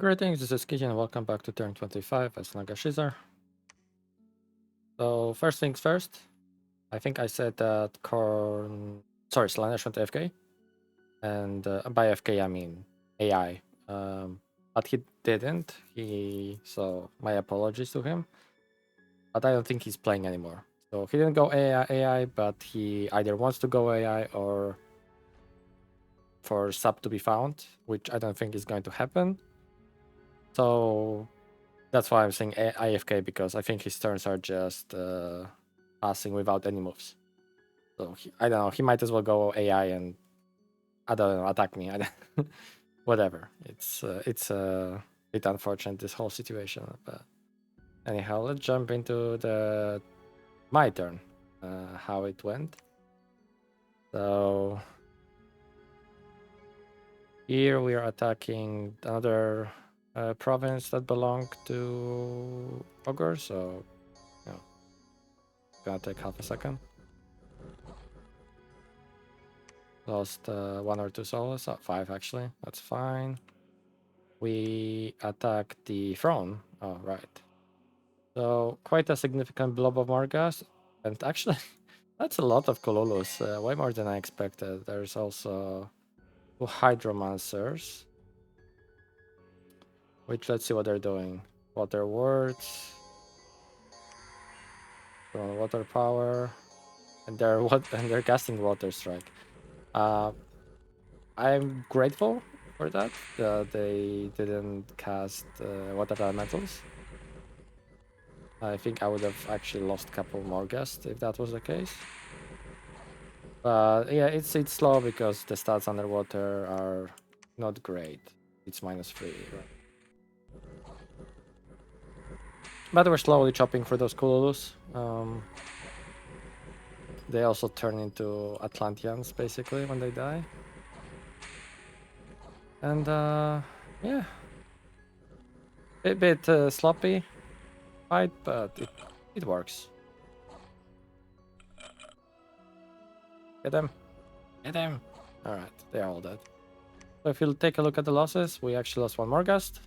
Greetings, this is Kiji and welcome back to turn 25 as Nagashizzar. So first things first, I think I said that Slanesh went AFK, and by AFK I mean AI, but he didn't, so my apologies to him, but I don't think he's playing anymore. So he didn't go AI, but he either wants to go AI or for sub to be found, which I don't think is going to happen. So that's why I'm saying AFK, because I think his turns are just passing without any moves. So I don't know. He might as well go AI and I don't know, attack me. Whatever. It's a bit unfortunate, this whole situation. But anyhow, let's jump into my turn. How it went. So here we are attacking another province that belonged to Ogre. So you know, gonna take half a second. Lost 1 or 2 souls, 5 actually. That's fine. We attack the throne. Oh, right. So quite a significant blob of Morgas. And actually, that's a lot of Kololus. Way more than I expected. There's also 2 Hydromancers. Which, let's see what they're doing. Water words. Water power. And they're casting Water Strike. I'm grateful for that. They didn't cast water elementals. I think I would have actually lost a couple more guests if that was the case. But yeah, it's slow because the stats underwater are not great. It's -3, right? But we're slowly chopping for those Kululus. They also turn into Atlanteans basically when they die. And yeah, a bit sloppy fight, but it works. Get them. Get them. Alright, they're all dead. So if you take a look at the losses, we actually lost 1 more guest.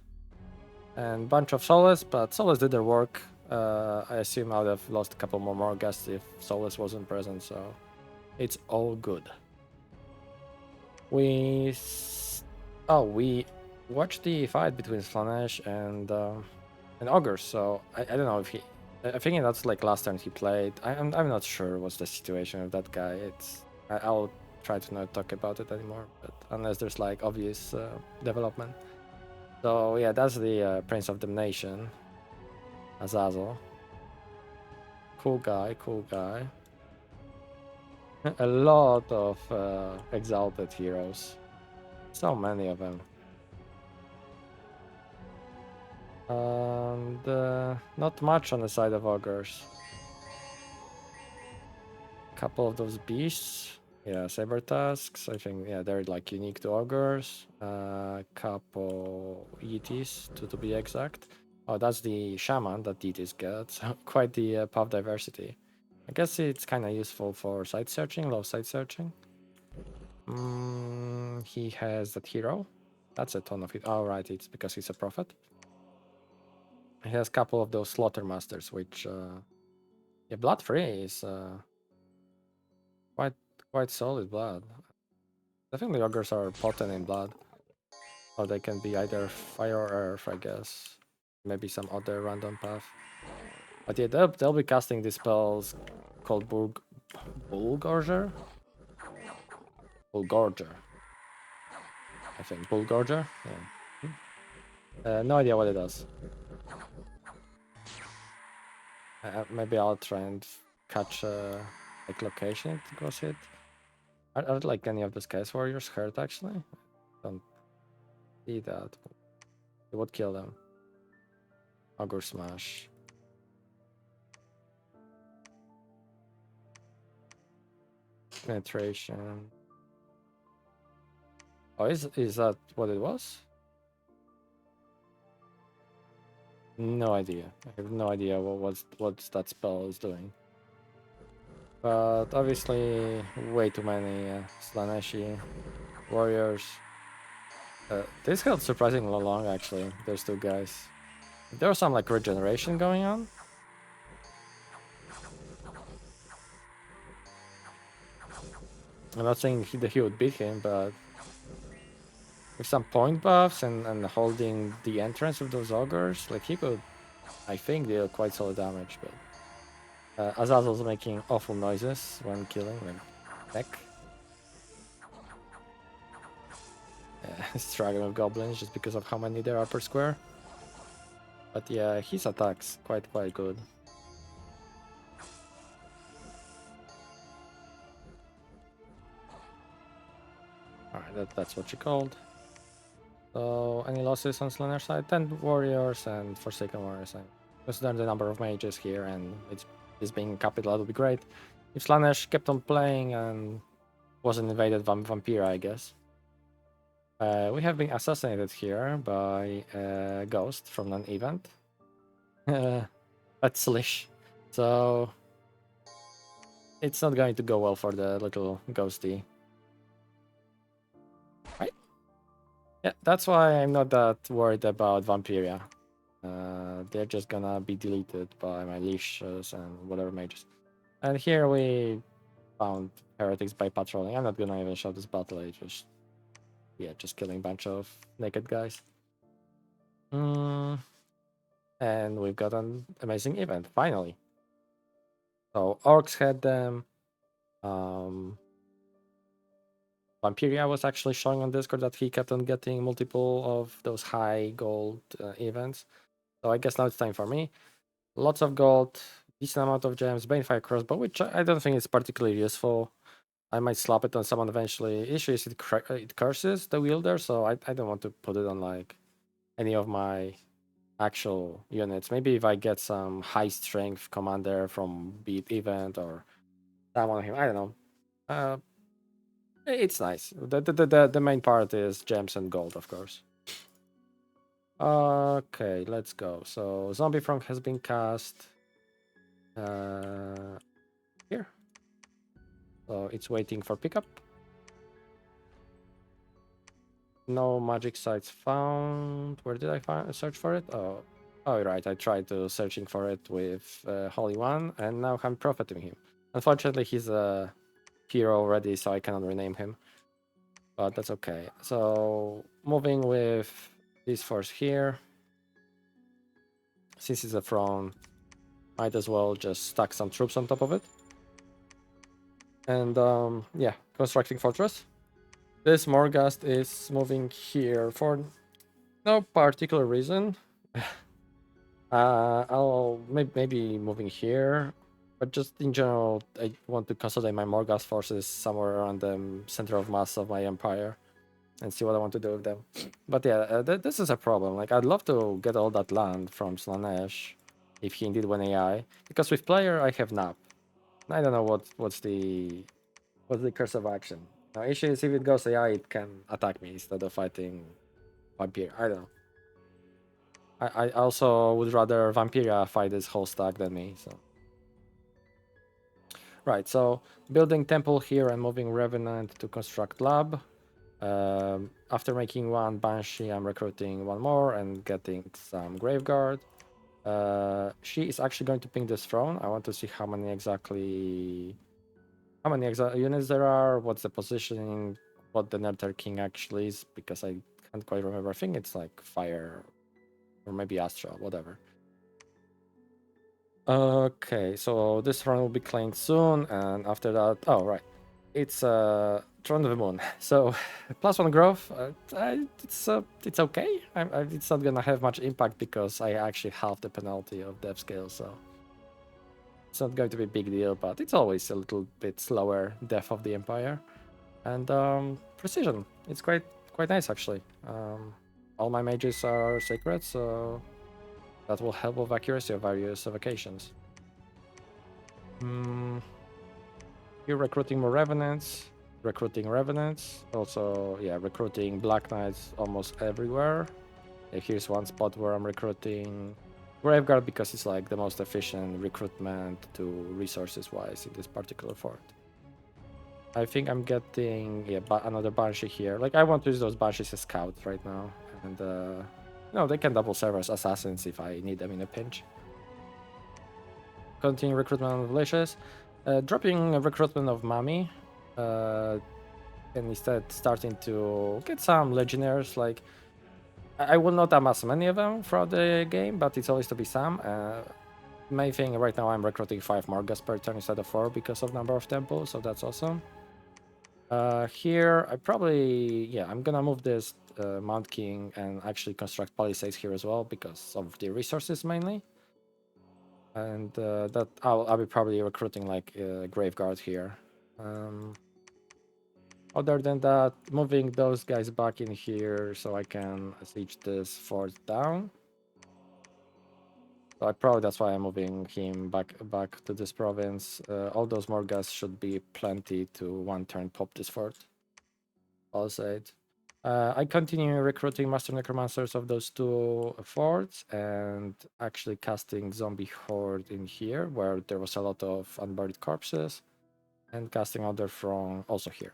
And bunch of Solace, but Solace did their work. I assume I would have lost a couple more guests if Solace wasn't present, so it's all good. We watched the fight between Slanesh and Ogre, so I don't know if he... I think that's like last turn he played. I'm not sure what's the situation with that guy. I'll try to not talk about it anymore, but unless there's like obvious development. So yeah, that's the Prince of Damnation, Azazel. Cool guy, cool guy. A lot of exalted heroes. So many of them. And not much on the side of ogres. Couple of those beasts. Yeah, saber tusks. I think they're like unique to ogres. Couple ETs to be exact. Oh, that's the shaman that ETs get. So quite the path diversity. I guess it's kind of useful for site searching, low site searching. He has that hero. That's a ton of it. Oh, right, it's because he's a prophet. He has a couple of those slaughter masters, which yeah, blood free is quite solid blood. Definitely ogres are potent in blood, or they can be either fire or earth, I guess. Maybe some other random path. But yeah, they'll be casting these spells called Bulgorger. Bulgorger, I think. Bulgorger. Yeah. No idea what it does. Maybe I'll try and catch like location it goes hit. Are like any of the Skies Warriors hurt actually? Don't see that. It would kill them. Ogre Smash. Penetration. Oh, is that what it was? No idea. I have no idea what that spell is doing. But obviously, way too many Slaneshi warriors. This held surprisingly long, actually. Those two guys. There was some like regeneration going on. I'm not saying that he would beat him, but with some point buffs and holding the entrance of those ogres, like he could, I think, deal quite solid damage. But Azazel's making awful noises when killing, like heck. Struggling with goblins just because of how many there are per square. But yeah, his attacks quite good. Alright, that's what she called. So any losses on Slanner's side? 10 warriors and Forsaken warriors. And considering the number of mages here and it's being capital, that would be great. If Slanesh kept on playing and wasn't invaded by Vampira, I guess. We have been assassinated here by a ghost from an event. That's Slish. So it's not going to go well for the little ghosty. Right? Yeah, that's why I'm not that worried about Vampiria. They're just gonna be deleted by my leashes and whatever mages. And here we found heretics by patrolling. I'm not gonna even show this battle age. Just killing a bunch of naked guys. And we've got an amazing event, finally. So orcs had them. Vampiria was actually showing on Discord that he kept on getting multiple of those high gold events. So I guess now it's time for me. Lots of gold, decent amount of gems, Banefire Crossbow, which I don't think is particularly useful. I might slap it on someone eventually. Issue is it curses the wielder, so I don't want to put it on like any of my actual units. Maybe if I get some high strength commander from Beat event or someone of him, I don't know. It's nice. The main part is gems and gold, of course. Okay, let's go. So Zombie Frog has been cast here. So it's waiting for pickup. No magic sites found. Where did I search for it? Oh, right. I tried to searching for it with Holy One, and now I'm profiting him. Unfortunately, he's a hero already, so I cannot rename him. But that's okay. So moving with this force here. Since it's a throne, might as well just stack some troops on top of it. And yeah, constructing fortress. This Morghast is moving here for no particular reason. I'll maybe moving here, but just in general, I want to consolidate my Morghast forces somewhere around the center of mass of my empire and see what I want to do with them. But yeah, this is a problem. Like, I'd love to get all that land from Slanesh if he indeed went AI, because with player I have Nap. I don't know what's the curse of action. Now, issue is if it goes AI, it can attack me instead of fighting Vampire. I don't know. I also would rather Vampiria fight this whole stack than me. So right, so building temple here and moving Revenant to construct lab. After making one Banshee, I'm recruiting one more and getting some Graveguard. She is actually going to ping this throne. I want to see how many units there are, what's the positioning, what the Nether King actually is, because I can't quite remember. I think it's like fire or maybe astral, whatever. Okay, so this throne will be claimed soon, and after that, oh right, it's Throne of the Moon. So +1 growth, it's okay. It's not gonna have much impact because I actually have the penalty of death scale, so it's not going to be a big deal. But it's always a little bit slower death of the Empire, and precision. It's quite nice actually. All my mages are sacred, so that will help with accuracy of various evocations. You're recruiting more revenants. Also, yeah, recruiting Black Knights almost everywhere. Here's one spot where I'm recruiting Graveguard because it's like the most efficient recruitment to resources wise in this particular fort. I think I'm getting another Banshee here. Like I want to use those Banshees as scouts right now, and no, they can double serve as assassins if I need them in a pinch. Continue recruitment of Leashes, dropping a recruitment of Mami, and instead starting to get some legionnaires. Like I will not amass many of them throughout the game, but it's always to be some. Main thing right now, I'm recruiting 5 Morgas per turn instead of 4 because of number of temples, so that's awesome. Here, I'm gonna move this Mount King and actually construct palisades here as well because of the resources mainly. And that I'll be probably recruiting like a Graveguard here. Other than that, moving those guys back in here so I can siege this fort down. So that's why I'm moving him back to this province. All those Morgas should be plenty to one turn pop this fort. Palisade. I continue recruiting Master Necromancers of those 2 forts and actually casting Zombie Horde in here where there was a lot of unburied corpses, and casting Other Throng also here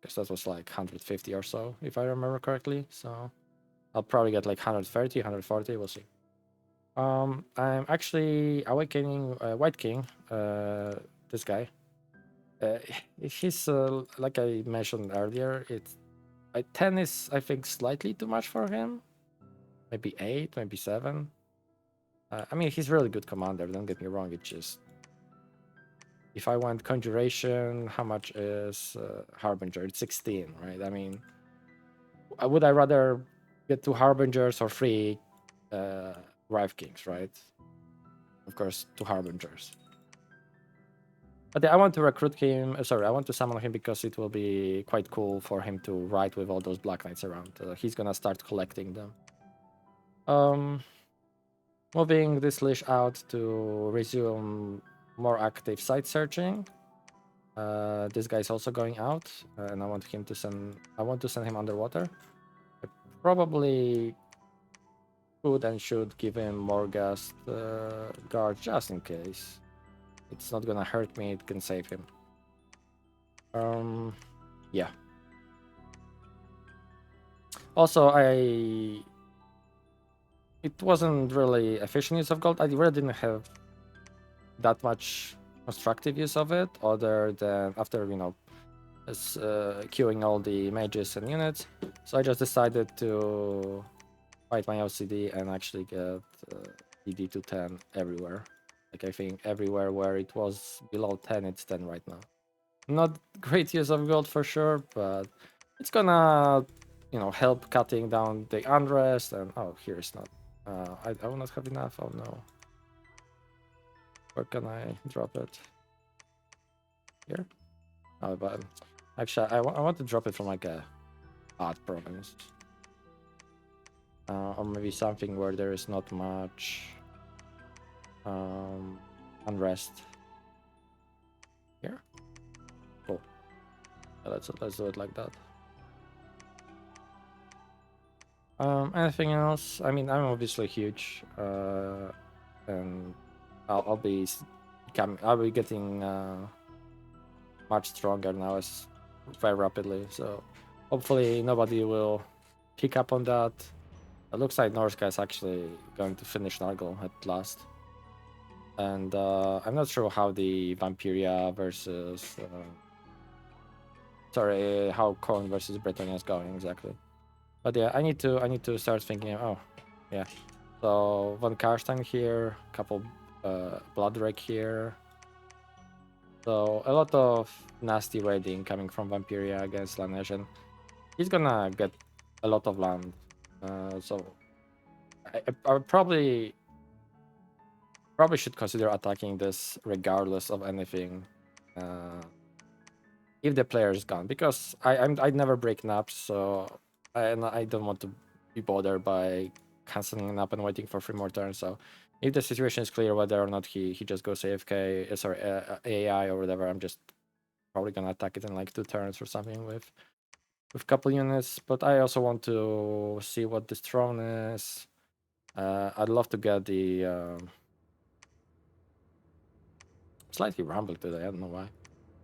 because that was like 150 or so if I remember correctly. So I'll probably get like 130, 140, we'll see. I'm actually awakening White King, this guy. He's like I mentioned earlier, 10 is, I think, slightly too much for him. Maybe 8, maybe 7. I mean, he's really good commander, don't get me wrong. It's just, if I want Conjuration, how much is Harbinger? It's 16, right? I mean, would I rather get 2 Harbingers or 3 Rive Kings, right? Of course, 2 Harbingers. But yeah, I want to recruit him. I want to summon him because it will be quite cool for him to ride with all those Black Knights around. He's gonna start collecting them. Moving this leash out to resume more active site searching. This guy is also going out, and I want to send him underwater. I probably could and should give him more gas guard just in case. It's not gonna hurt me, it can save him. Yeah. Also, it wasn't really efficient use of gold. I really didn't have that much constructive use of it, other than after queuing all the mages and units. So I just decided to fight my OCD and actually get ED to 10 everywhere. Like I think everywhere where it was below 10, it's 10 right now. Not great use of gold for sure, but it's gonna help cutting down the unrest. And here it's not. I will not have enough. Oh no. Where can I drop it? Here? Oh, but actually, I want to drop it from like a odd province. Or maybe something where there is not much unrest. Here? Cool. Yeah, let's do it like that. Anything else? I mean, I'm obviously huge, and I'll be getting much stronger now very rapidly. So hopefully nobody will pick up on that. It looks like Norska is actually going to finish Nargle at last. And I'm not sure how the Vampiria versus how Corn versus Britannia is going exactly. But yeah, I need to start thinking. Oh, yeah. So Von Karstein here, couple Bloodwreck here. So a lot of nasty raiding coming from Vampiria against Laneige, and he's gonna get a lot of land. So I probably should consider attacking this regardless of anything. If the player is gone, because I'd never break naps, so I don't want to be bothered by canceling a nap and waiting for 3 more turns. So if the situation is clear whether or not he just goes AFK, AI or whatever, I'm just probably gonna attack it in like 2 turns or something with a couple units. But I also want to see what this throne is. I'd love to get the slightly rumbled today. I don't know why.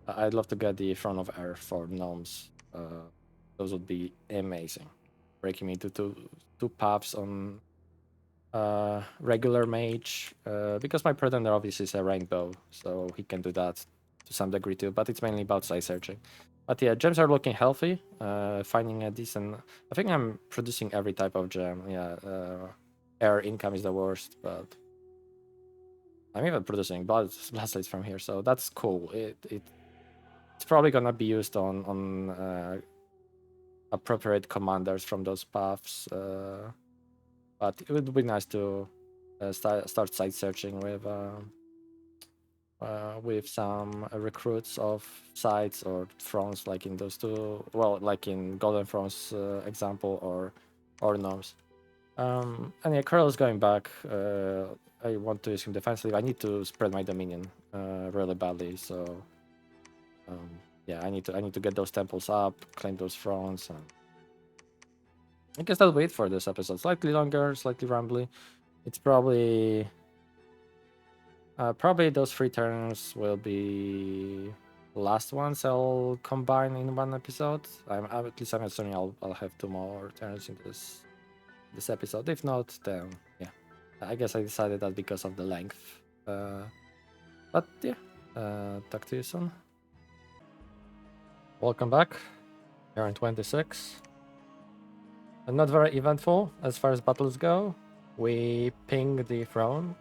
I'd love to get the Throne of Earth for gnomes. Those would be amazing. Breaking me into two paths on regular mage, because my pretender obviously is a rainbow, so he can do that to some degree too, but it's mainly about side searching. But yeah, gems are looking healthy. Finding a decent. I think I'm producing every type of gem. Yeah, air income is the worst, but I'm even producing blast from here, so that's cool. It's probably gonna be used on appropriate commanders from those paths. But it would be nice to start site searching with some recruits of sites or thrones, like in those two. Well, like in Golden Thrones example, or gnomes. And yeah, Curl is going back. I want to use him defensively. I need to spread my dominion really badly. So yeah, I need to get those temples up, claim those thrones, and I guess that'll wait for this episode. Slightly longer, slightly rambly. It's probably those 3 turns will be the last ones I'll combine in one episode. At least I'm assuming I'll have 2 more turns in this episode. If not, then yeah, I guess I decided that because of the length. But yeah, talk to you soon. Welcome back. Here in 26. And not very eventful as far as battles go. We ping the throne.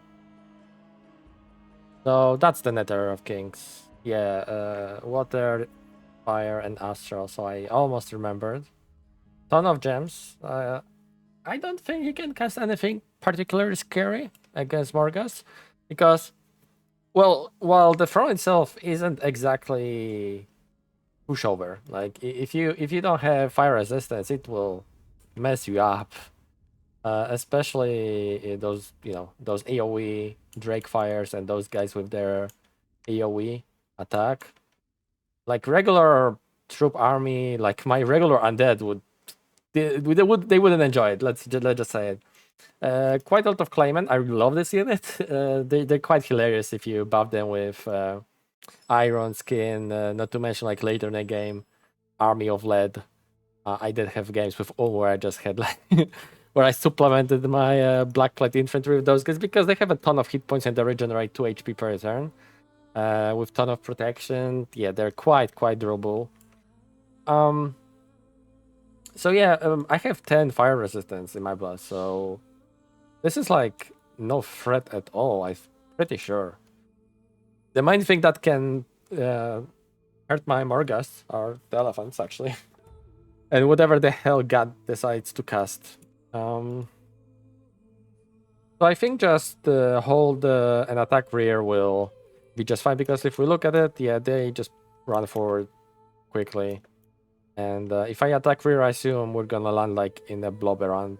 So that's the Nether of Kings. Yeah, water, fire, and astral. So I almost remembered. Ton of gems. I don't think he can cast anything particularly scary against Morgas, because, well, while the throne itself isn't exactly pushover, like if you don't have fire resistance, it will mess you up. Especially those those AOE Drake fires and those guys with their AOE attack. Like regular troop army, like my regular undead they wouldn't enjoy it. Let's just say it. Quite a lot of claimant. I love this unit. They're quite hilarious if you buff them with iron skin. Not to mention, like, later in the game, army of lead. I did have games with all where I just had like where I supplemented my blackplate infantry with those guys because they have a ton of hit points and they regenerate 2 HP per turn. With ton of protection. Yeah, they're quite durable. So yeah, I have 10 fire resistance in my blood, so this is like no threat at all. I'm pretty sure. The main thing that can hurt my Morgas are the elephants, actually. And whatever the hell God decides to cast. So I think just hold an attack rear will be just fine, because if we look at it, yeah, they just run forward quickly. And if I attack rear, I assume we're gonna land like in a blob around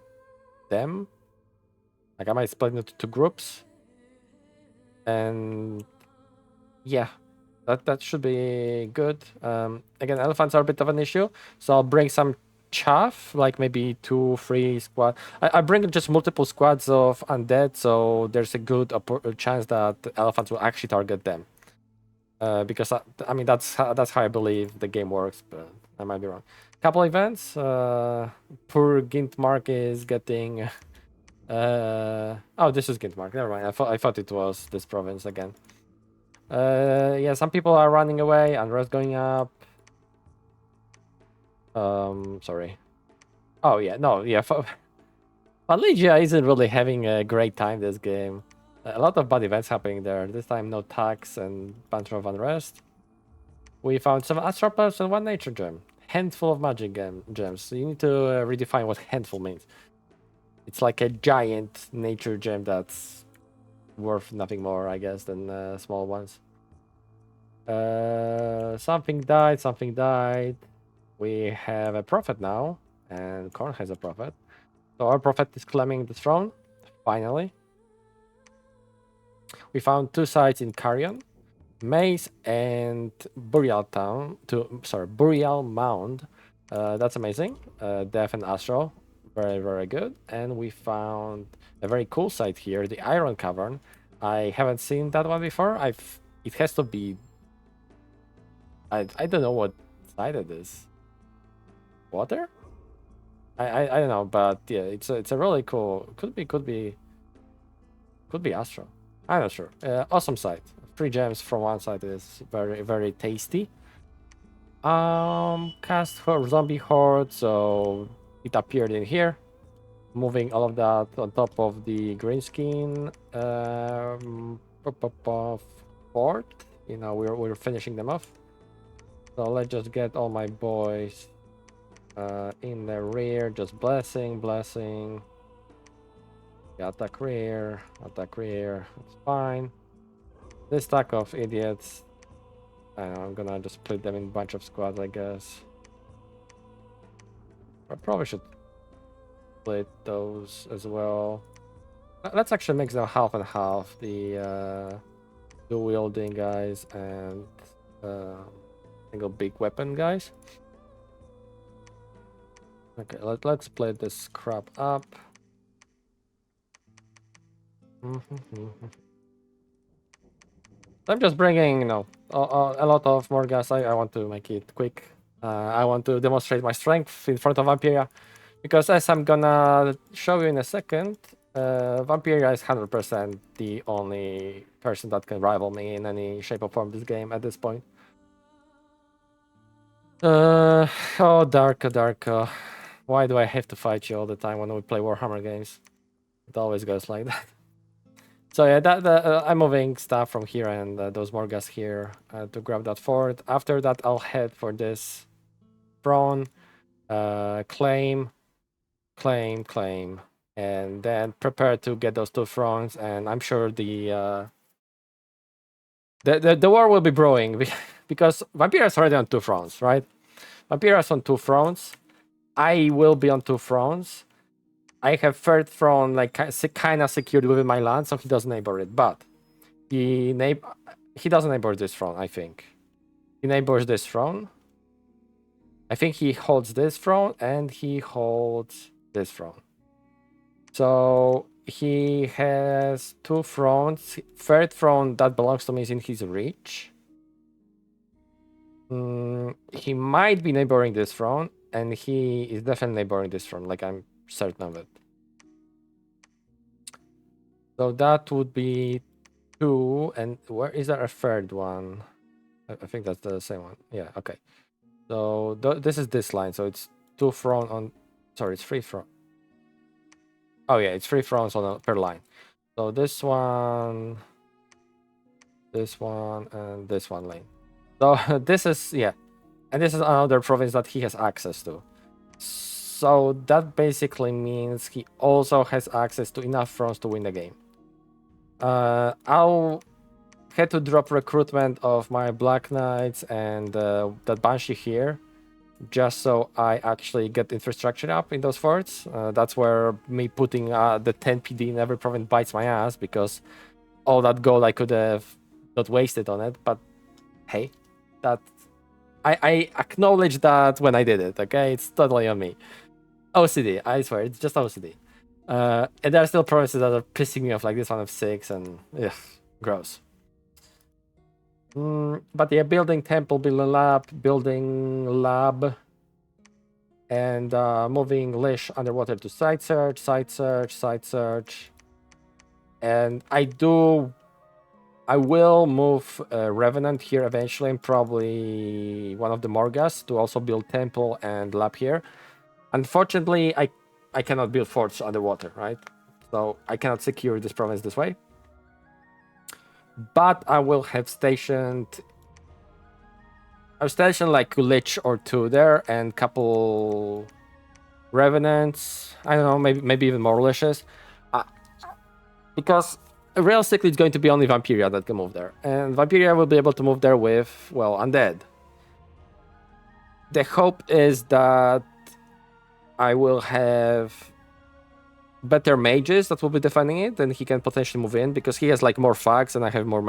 them. Like I might split into 2 groups. And yeah, that should be good. Again, elephants are a bit of an issue, so I'll bring some chaff, like maybe 2, 3 squad. I bring just multiple squads of undead, so there's a good chance that elephants will actually target them. Because I mean that's how I believe the game works, but I might be wrong. Couple events. Poor Gintmark is getting. Oh, this is Gintmark. Never mind. I thought it was this province again. Yeah, some people are running away. Unrest going up. Sorry. Oh yeah, no, yeah. Palegia isn't really having a great time this game. A lot of bad events happening there. This time, no tax and bunch of unrest. We found some astral pearls and 1 nature gem. Handful of magic gems. So you need to redefine what handful means. It's like a giant nature gem that's worth nothing more, I guess, than small ones. Something died. We have a prophet now, and Korn has a prophet. So our prophet is claiming the throne, finally. We found 2 sites in Carrion, Maze and Burial Mound. That's amazing. Death and Astral, very good. And we found a very cool site here, the Iron Cavern. I haven't seen that one before. It has to be I don't know what side it is. Water? I don't know, but yeah, it's a really cool. Could be Astro. I'm not sure. Awesome site. 3 gems from one side is very tasty. Cast for zombie horde, so it appeared in here. Moving all of that on top of the green skin fort. You know, we're finishing them off. So let's just get all my boys in the rear. Just blessing. Yeah, attack rear. It's fine. This stack of idiots. I don't know, I'm gonna just split them in a bunch of squads, I guess. I probably should split those as well. Let's actually mix them half and half. The dual wielding guys and single big weapon guys. Okay, let's split this crap up. I'm just bringing, you know, a lot of more gas. I want to make it quick. I want to demonstrate my strength in front of Vampiria, because as I'm gonna show you in a second, Vampiria is 100% the only person that can rival me in any shape or form this game at this point. Oh, Darko. Why do I have to fight you all the time when we play Warhammer games? It always goes like that. So yeah, I'm moving stuff from here and those Morgas here to grab that fort. After that, I'll head for this throne, claim, and then prepare to get those 2 thrones. And I'm sure the war will be brewing because Vampira is already on 2 thrones, right? Vampira is on 2 thrones. I will be on 2 thrones. I have 3rd throne like kind of secured within my land, so he doesn't neighbor it. But he doesn't neighbor this throne. I think he neighbors this throne. I think he holds this throne and he holds this throne. So he has 2 thrones. 3rd throne that belongs to me is in his reach. He might be neighboring this throne, and he is definitely neighboring this throne. Like, I'm certain of it. So that would be 2. And where is there a 3rd one? I think that's the same one. Yeah, okay. So this is this line. So it's 2 throne on. Sorry, it's 3 throne. Oh yeah, it's 3 thrones on per line. So this one, and this one lane. So this is, yeah, and this is another province that he has access to. So that basically means he also has access to enough thrones to win the game. I'll had to drop recruitment of my Black Knights and that Banshee here, just so I actually get infrastructure up in those forts. That's where me putting the 10 PD in every province bites my ass, because all that gold I could have not wasted on it. But hey, that I acknowledge that when I did it, okay? It's totally on me. OCD, I swear, it's just OCD. And there are still provinces that are pissing me off, like this one of 6, and ugh, gross. But yeah, building temple, building lab, and moving Lish underwater to site search. And I will move Revenant here eventually, and probably one of the Morgas to also build temple and lab here. Unfortunately, I cannot build forts underwater, right? So I cannot secure this province this way. But I will have stationed like a Lich or 2 there, and couple Revenants. I don't know, maybe even more Liches. Because realistically, it's going to be only Vampiria that can move there. And Vampiria will be able to move there with, well, Undead. The hope is that I will have better mages that will be defending it, then he can potentially move in, because he has like more fags and I have more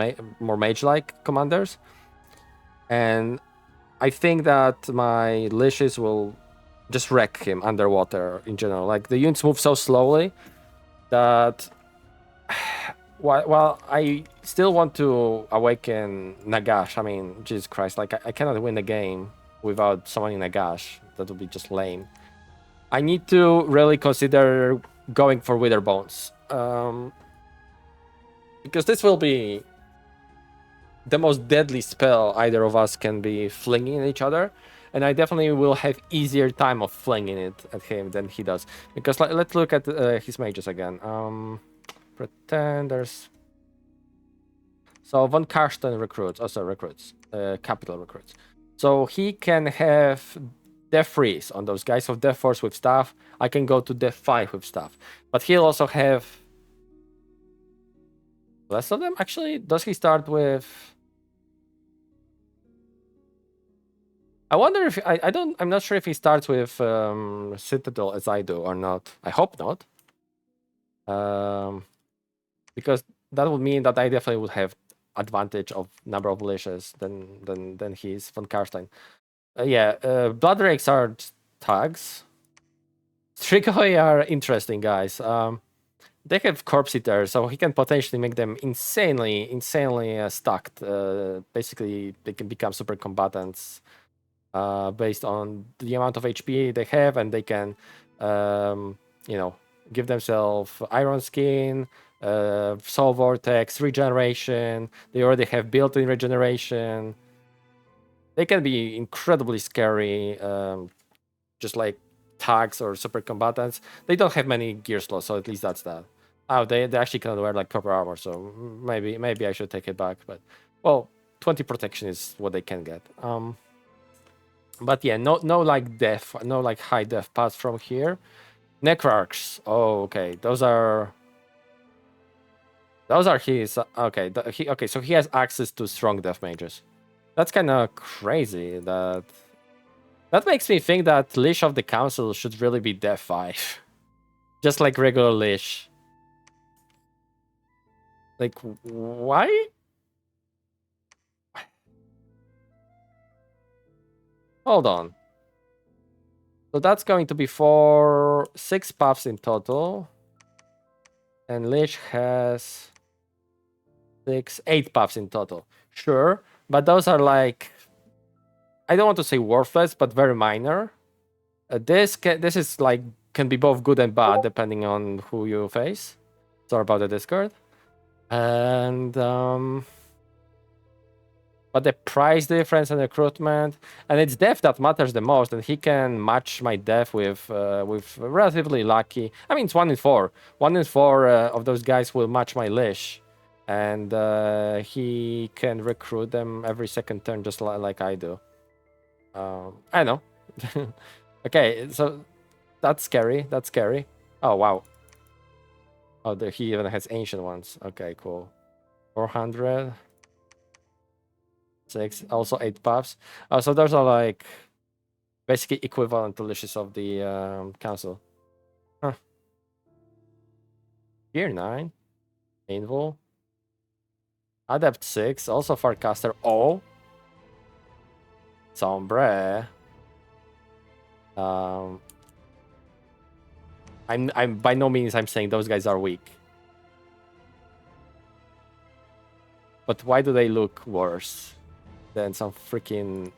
mage-like commanders. And I think that my Liches will just wreck him underwater in general. Like, the units move so slowly that Well, I still want to awaken Nagash. I mean, Jesus Christ, like I cannot win the game without summoning Nagash. That would be just lame. I need to really consider going for Wither Bones. Because this will be the most deadly spell either of us can be flinging at each other. And I definitely will have easier time of flinging it at him than he does. Because let's look at his mages again. Pretenders. So Von Karsten recruits, also recruits, capital recruits. So he can have Death Freeze on those guys of Death Force with staff. I can go to Death 5 with staff. But he'll also have less of them, actually. Does he start with... I wonder if... I'm not sure if he starts with Citadel as I do or not. I hope not. Because that would mean that I definitely would have advantage of number of leashes than he's Von Karstein. Blood Rakes are tags. Strigoi are interesting guys. They have Corpse Eater, so he can potentially make them insanely stacked. Basically, they can become super combatants based on the amount of HP they have, and they can, give themselves Iron Skin, Soul Vortex, regeneration. They already have built-in regeneration. They can be incredibly scary, just like tags or super combatants. They don't have many gear slots, so at least that's that. Oh, they actually cannot wear like proper armor, so maybe I should take it back. But well, 20 protection is what they can get. But yeah, no like death, no like high death paths from here. Necrarchs. Oh, okay, those are his. Okay, okay, so he has access to strong death mages. That's kind of crazy. That makes me think that Leash of the Council should really be Death 5. Just like regular Leash. Like, why? Hold on. So that's going to be 6 paths in total. And Leash has 8 paths in total. Sure, but those are like... I don't want to say worthless, but very minor. This is like can be both good and bad depending on who you face. Sorry about the Discord. And but the price difference and recruitment, and it's death that matters the most. And he can match my death with relatively lucky. I mean, it's 1 in 4. 1 in 4 of those guys will match my Lish, and he can recruit them every second turn, just like I do. I know. Okay, so that's scary. That's scary. Oh wow. Oh, he even has ancient ones. Okay, cool. 400. 6. Also 8 paths. So those are like basically equivalent to Lishes of the council. Huh. Gear 9. Painful. Adept 6. Also Farcaster. Oh. Sombre. I'm by no means I'm saying those guys are weak. But why do they look worse than some freaking...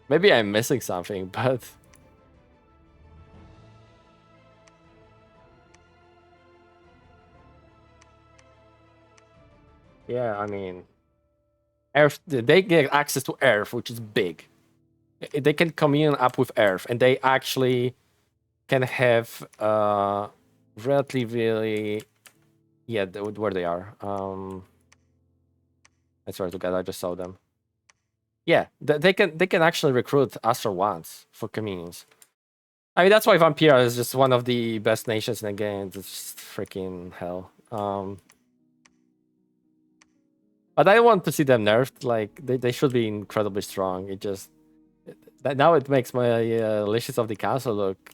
Maybe I'm missing something, but... Yeah, I mean... Earth, they get access to Earth, which is big. They can commune up with Earth, and they actually can have relatively... Yeah, where they are. I swear to God, I just saw them. Yeah, they can actually recruit Astral Wands for communions. I mean, that's why Vampira is just one of the best nations in the game. It's just freaking hell. But I want to see them nerfed. Like, they should be incredibly strong. It just... Now it makes my Leashes of the Council look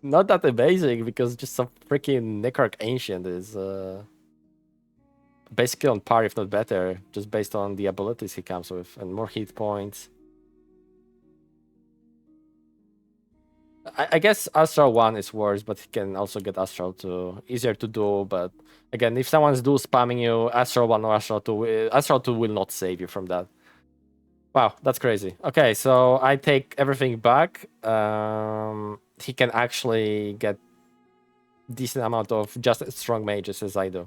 not that amazing, because just some freaking Necrarch Ancient is basically on par, if not better, just based on the abilities he comes with and more hit points. I guess Astral 1 is worse, but he can also get Astral 2. Easier to do, but again, if someone's dual spamming you, Astral 1 or Astral 2, Astral 2 will not save you from that. Wow, that's crazy. Okay, so I take everything back. He can actually get decent amount of just as strong mages as I do.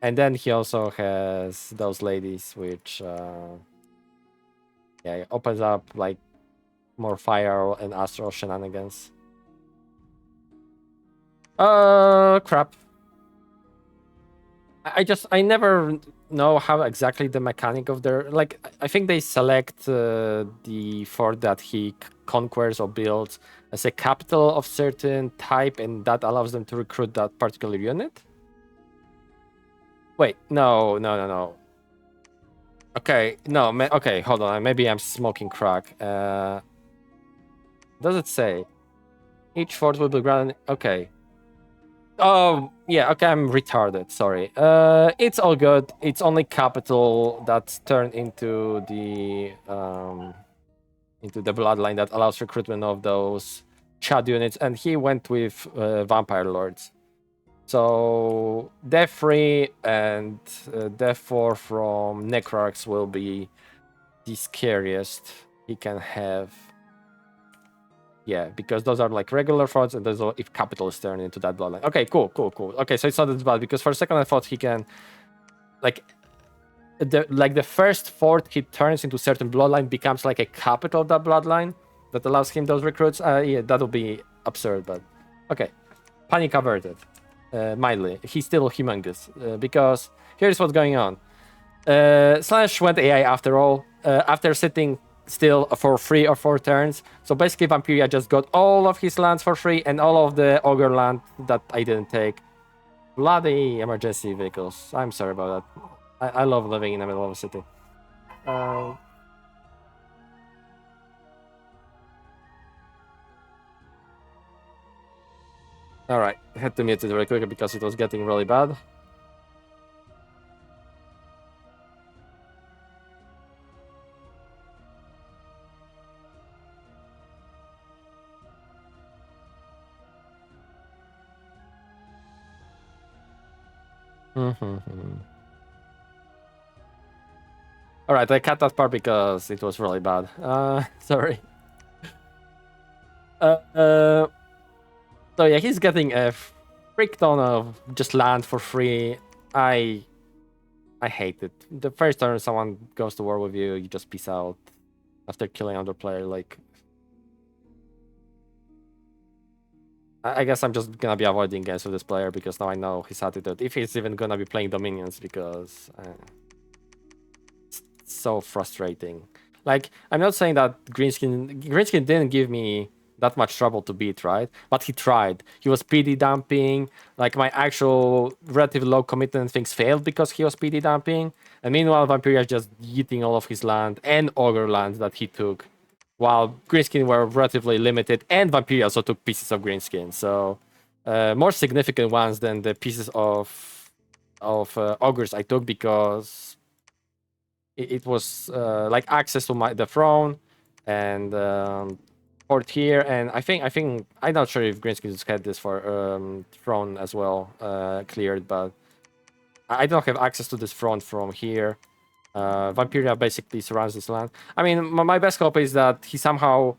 And then he also has those ladies, which yeah, opens up like more fire and astral shenanigans. Crap. I never know how exactly the mechanic of their, like, I think they select the fort that he conquers or builds as a capital of certain type, and that allows them to recruit that particular unit. Wait, no. Okay, no, okay, hold on. Maybe I'm smoking crack. Does it say each fort will be granted? Okay. Oh, yeah, okay, I'm retarded, sorry. It's all good. It's only capital that's turned into the bloodline that allows recruitment of those Chad units, and he went with Vampire Lords. So Death 3 and Death 4 from Necrarchs will be the scariest he can have. Yeah, because those are like regular forts, and those are if capital is turned into that bloodline. Okay, cool. Okay, so it's not as bad, because for a second I thought he can, like, the first fort he turns into certain bloodline becomes like a capital of that bloodline that allows him those recruits. Yeah, that would be absurd, but okay. Panic averted. Mildly. He's still humongous, because here's what's going on. Slash went AI after all, after sitting still for 3 or 4 turns. So basically Vampiria just got all of his lands for free and all of the Ogre land that I didn't take. Bloody emergency vehicles. I'm sorry about that. I love living in the middle of a city. Alright, I had to mute it very quickly because it was getting really bad. Alright, I cut that part because it was really bad. Sorry. So yeah, he's getting a freak ton of just land for free. I hate it. The first turn someone goes to war with you, you just peace out after killing another player. Like, I guess I'm just gonna be avoiding games with this player because now I know his attitude. If he's even gonna be playing Dominions, because it's so frustrating. Like, I'm not saying that Greenskin didn't give me that much trouble to beat, right? But he tried. He was PD dumping. Like, my actual relatively low commitment things failed because he was PD dumping. And meanwhile, Vampiria just eating all of his land and Ogre land that he took, while Greenskin were relatively limited, and Vampiria also took pieces of Greenskin. So more significant ones than the pieces of Ogres I took, because it was like access to the throne and port here, and I think I'm not sure if Greenskin just had this for throne as well cleared, but I don't have access to this throne from here. Vampiria basically surrounds this land. I mean, my best hope is that he somehow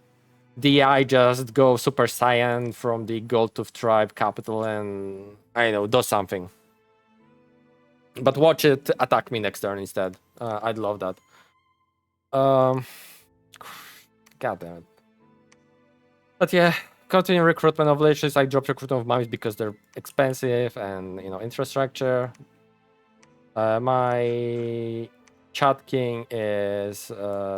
DI just go Super Saiyan from the Goldtooth tribe capital and, I don't know, does something. But watch it attack me next turn instead. I'd love that. God damn it. But yeah, continue recruitment of leeches. I dropped recruitment of mummies because they're expensive and, you know, infrastructure. My Chat King is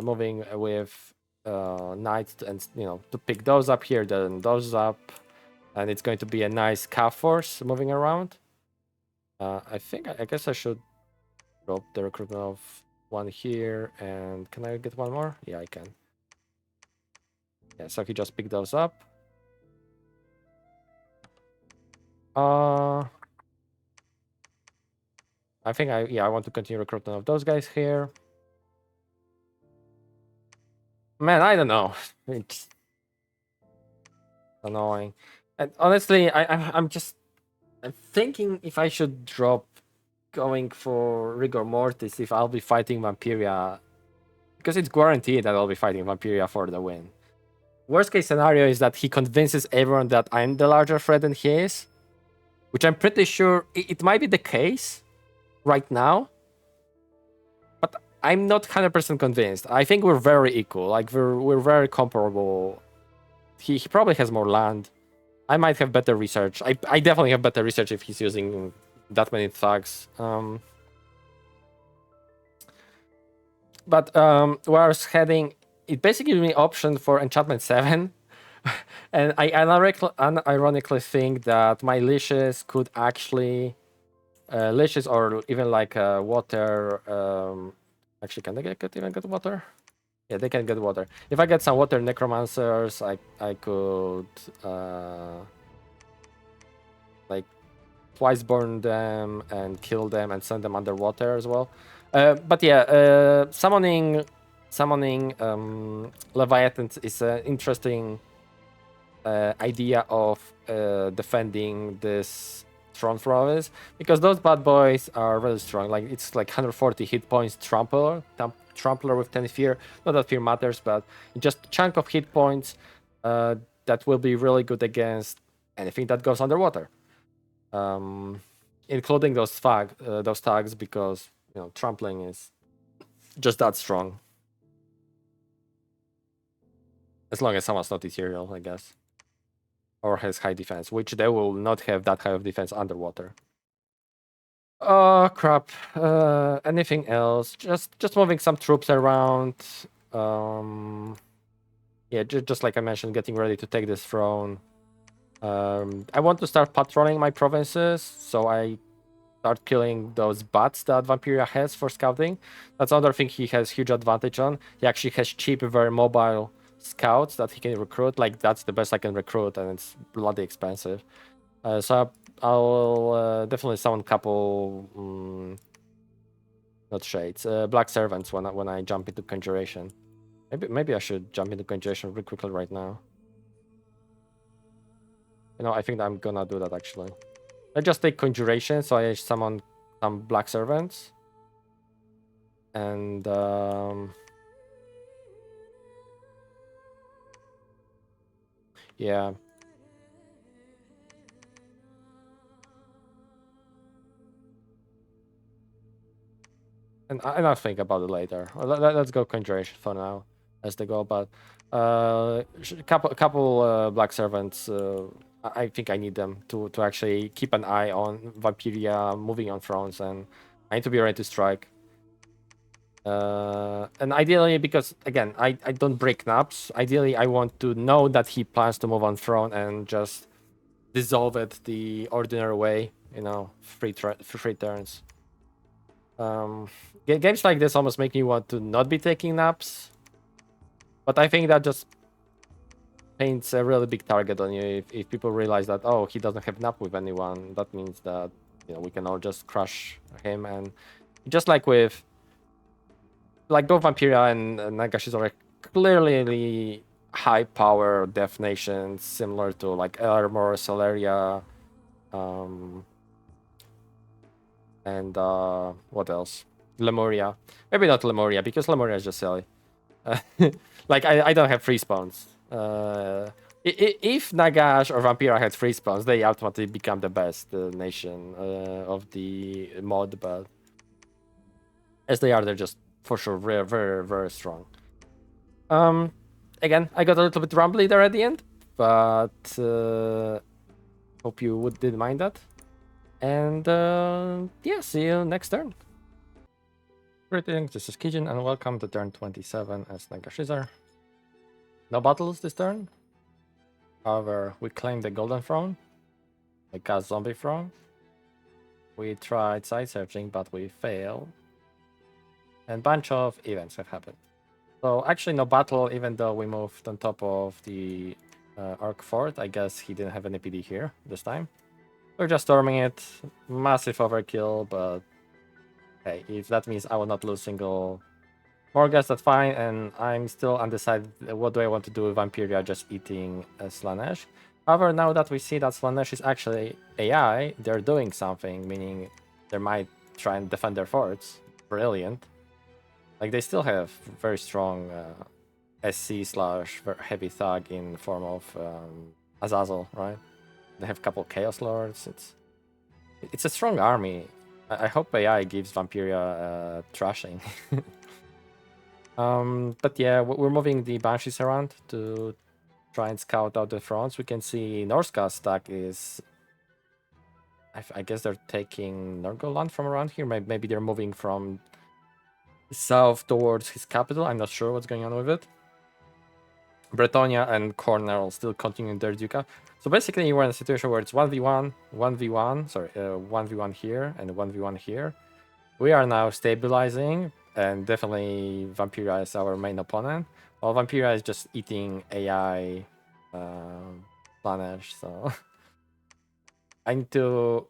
moving with knights and, you know, to pick those up here, then those up, and it's going to be a nice calf force moving around. I guess I should drop the recruitment of one here, and can I get one more? Yeah, I can. Yeah, so he just picked those up. I think I want to continue recruitment of those guys here. Man, I don't know. Annoying. And honestly, I'm thinking if I should drop going for Rigor Mortis if I'll be fighting Vampiria, because it's guaranteed that I'll be fighting Vampiria for the win. Worst case scenario is that he convinces everyone that I'm the larger threat than he is, which I'm pretty sure it might be the case right now, but I'm not 100% convinced. I think we're very equal. Like we're very comparable. He probably has more land. I might have better research. I definitely have better research if he's using that many thugs. But where I was heading, it basically gives me option for enchantment 7. And I unironically think that my leashes could actually leashes or even like water. Actually, can they even get water? Yeah, they can get water. If I get some water necromancers, I could like twice burn them and kill them and send them underwater as well. But yeah, summoning Leviathans is an interesting idea of defending this Throne Province, because those bad boys are really strong. Like it's like 140 hit points Trampler with 10 fear. Not that fear matters, but just a chunk of hit points that will be really good against anything that goes underwater, including those tags, because trampling is just that strong. As long as someone's not ethereal, I guess. Or has high defense, which they will not have that high of defense underwater. Oh crap! Anything else? Just moving some troops around. Yeah, just like I mentioned, getting ready to take this throne. I want to start patrolling my provinces, so I start killing those bats that Vampiria has for scouting. That's another thing he has huge advantage on. He actually has cheap, very mobile scouts that he can recruit. Like that's the best I can recruit, and it's bloody expensive. So I'll definitely summon a couple, not shades, black servants when I jump into conjuration. Maybe I should jump into conjuration really quickly right now. I think I'm gonna do that actually. I just take conjuration, so I summon some black servants, and yeah. And I'll think about it later. Let's go conjuration for now as the goal. But couple black servants. I think I need them to actually keep an eye on Vampiria moving on thrones, and I need to be ready to strike. And ideally, because again, I don't break naps. Ideally, I want to know that he plans to move on throne and just dissolve it the ordinary way. Free turns. Games like this almost make me want to not be taking naps, but I think that just paints a really big target on you. If people realize that, oh, he doesn't have nap with anyone, that means that we can all just crush him. And just like with both Vampiria and Nagashizzar are clearly high power death nations, similar to like Armor, Celeria, and what else? Lemuria. Maybe not Lemuria, because Lemuria is just silly. Like I don't have free spawns. If Nagash or Vampira had free spawns, they automatically become the best nation of the mod. But as they are, they're just for sure very, very, very strong. Again, I got a little bit rumbly there at the end, but hope you didn't mind that. And yeah, see you next turn. Greetings, this is Kijin, and welcome to turn 27 as Nagashizzar. No battles this turn. However, we claimed the Golden Throne, the Gas Zombie Throne. We tried side searching, but we failed. And bunch of events have happened. So actually no battle, even though we moved on top of the Arc Fort. I guess he didn't have any PD here this time. We're just storming it. Massive overkill, but hey, if that means I will not lose single Morgas, that's fine. And I'm still undecided what do I want to do with Vampiria just eating Slanesh. However, now that we see that Slanesh is actually AI, they're doing something, meaning they might try and defend their forts. Brilliant. Like, they still have very strong SC slash heavy thug in form of Azazel, right? They have a couple Chaos Lords. It's a strong army. I hope AI gives Vampiria trashing. But yeah, we're moving the Banshees around to try and scout out the fronts. We can see Norska's stack is... I guess they're taking Norgoland from around here. Maybe they're moving from south towards his capital. I'm not sure what's going on with it. Bretonia and Cornell still continuing their duke. So basically, we're in a situation where it's 1v1, 1v1, sorry, 1v1 here and 1v1 here. We are now stabilizing, and definitely Vampira is our main opponent. While Vampira is just eating AI Slanesh, so I need to...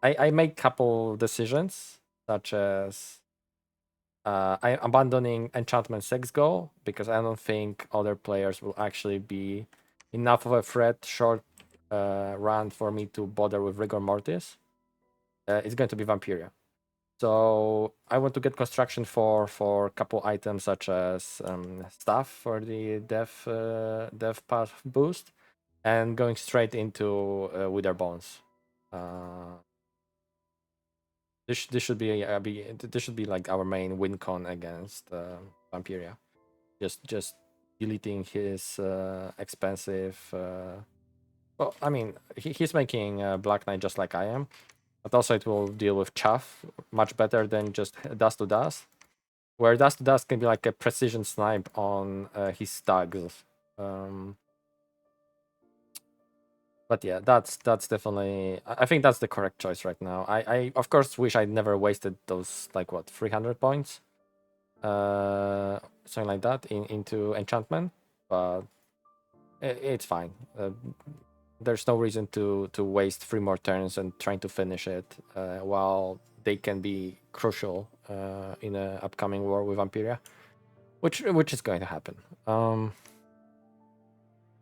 I make couple decisions, such as I'm abandoning Enchantment 6 Go, because I don't think other players will actually be enough of a threat short run for me to bother with Rigor Mortis. It's going to be Vampiria. So I want to get construction for a couple items, such as stuff for the dev path boost, and going straight into Wither Bones. This should be this should be like our main win con against Vampiria. Just deleting his expensive. Well, I mean, he's making Black Knight just like I am, but also it will deal with chaff much better than just dust to dust. Where dust to dust can be like a precision snipe on his stags. But yeah, that's definitely... I think that's the correct choice right now. I of course wish I'd never wasted those, like, what, 300 points, something like that, into enchantment, but it's fine. There's no reason to waste 3 more turns and trying to finish it while they can be crucial in an upcoming war with Vampiria, which is going to happen.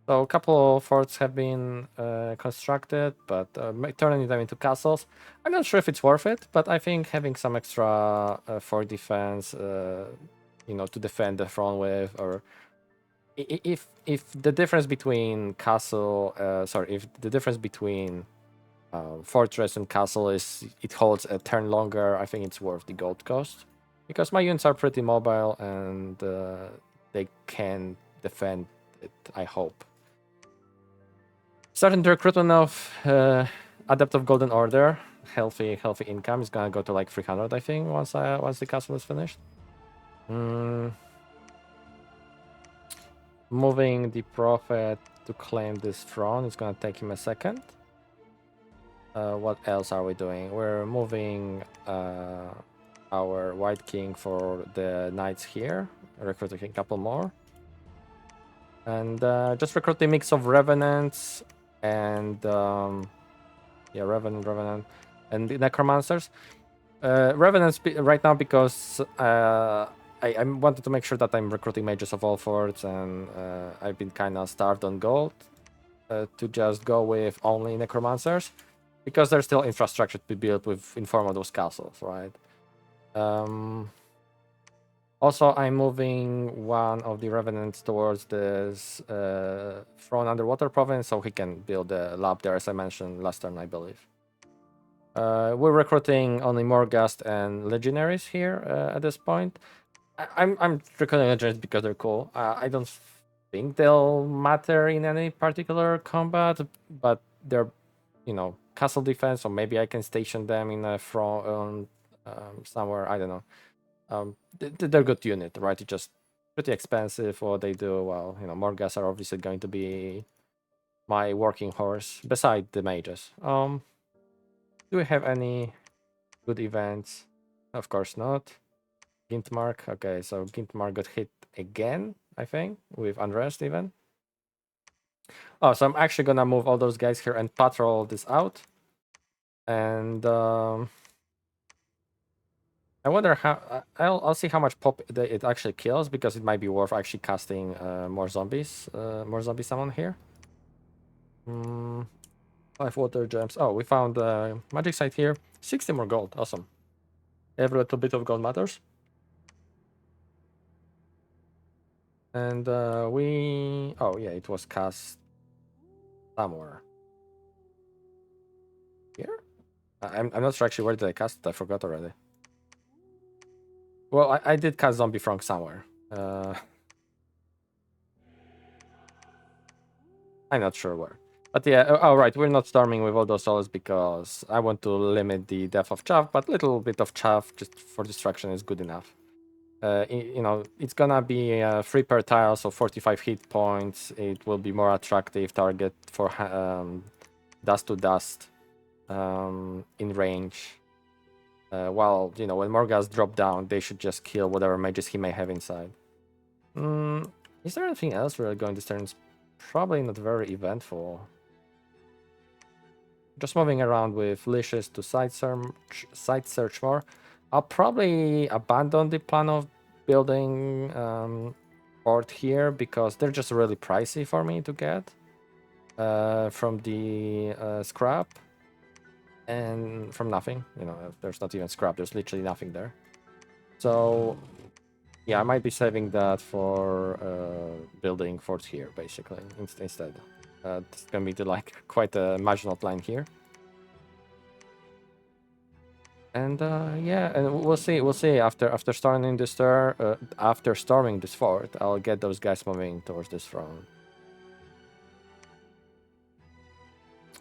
So a couple of forts have been constructed, but turning them into castles, I'm not sure if it's worth it, but I think having some extra fort defense, to defend the front with, or if the difference between if the difference between fortress and castle is it holds a turn longer, I think it's worth the gold cost, because my units are pretty mobile and they can defend it, I hope. Starting the recruitment of Adept of Golden Order. Healthy income is gonna go to like 300, I think, once the castle is finished. Moving the Prophet to claim this throne is gonna take him a second. What else are we doing? We're moving our White King for the knights here, recruiting a couple more. And just recruit a mix of Revenants and Revenant, and the Necromancers. Revenants right now because I wanted to make sure that I'm recruiting mages of all forts, and I've been kind of starved on gold to just go with only Necromancers, because there's still infrastructure to be built in form of those castles, right? Also, I'm moving one of the Revenants towards this Throne Underwater province, so he can build a lab there, as I mentioned last turn, I believe. We're recruiting only Morghast and Legionaries here at this point. I'm recruiting Legionaries because they're cool. I don't think they'll matter in any particular combat, but they're, castle defense, so maybe I can station them in a front somewhere, I don't know. They're a good unit, right? It's just pretty expensive what they do. Well, Morghast are obviously going to be my working horse beside the mages. Do we have any good events? Of course not. Gintmark. Okay, so Gintmark got hit again, I think, with Unrest even. Oh, so I'm actually gonna move all those guys here and patrol this out. And I wonder how... I'll see how much pop it actually kills, because it might be worth actually casting more zombie summon here. Mm, 5 water gems. Oh, we found a magic site here. 60 more gold. Awesome. Every little bit of gold matters. And we... Oh, yeah, it was cast somewhere. Here? I'm not sure actually where did I cast it. I forgot already. Well, I did cast Zombie Frog somewhere. I'm not sure where. But yeah, oh right, we're not storming with all those souls because I want to limit the death of chaff, but little bit of chaff just for distraction is good enough. You know, it's gonna be 3 per tile, so 45 hit points. It will be more attractive target for dust to dust in range. While, you know, when Morghast drop down, they should just kill whatever mages he may have inside. Is there anything else we're going this turn? It's probably not very eventful. Just moving around with Licious to site search more. I'll probably abandon the plan of building port here because they're just really pricey for me to get from the scrap and from nothing. You know, there's not even scrap. There's literally nothing there. So yeah, I might be saving that for building forts here, basically, instead. It's gonna be like quite a marginal line here. And yeah, and we'll see. We'll see after storming this after storming this fort, I'll get those guys moving towards this throne.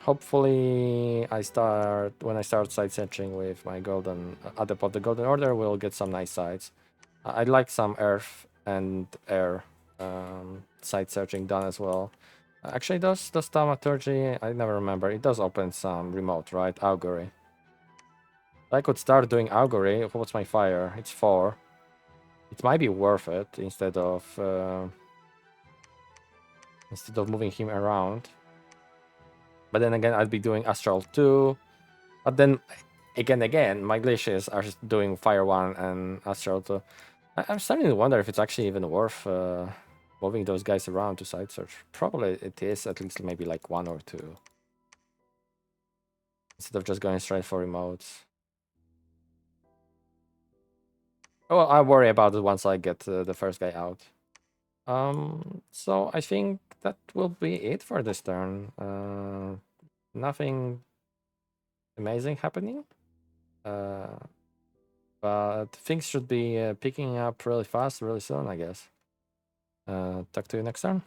Hopefully, when I start side searching with my golden Adept of the Golden Order, we'll get some nice sites. I'd like some earth and air site searching done as well. Actually, does Thaumaturgy? I never remember. It does open some remote, right? Augury. I could start doing Augury. What's my fire? It's 4. It might be worth it instead of moving him around. But then again, I'd be doing Astral 2. But then again, my glaciers are just doing Fire 1 and Astral 2. I'm starting to wonder if it's actually even worth moving those guys around to side search. Probably it is, at least maybe like 1 or 2. Instead of just going straight for remotes. Well, I worry about it once I get the first guy out. So I think that will be it for this turn. Nothing amazing happening. But things should be picking up really fast, really soon, I guess. Talk to you next turn.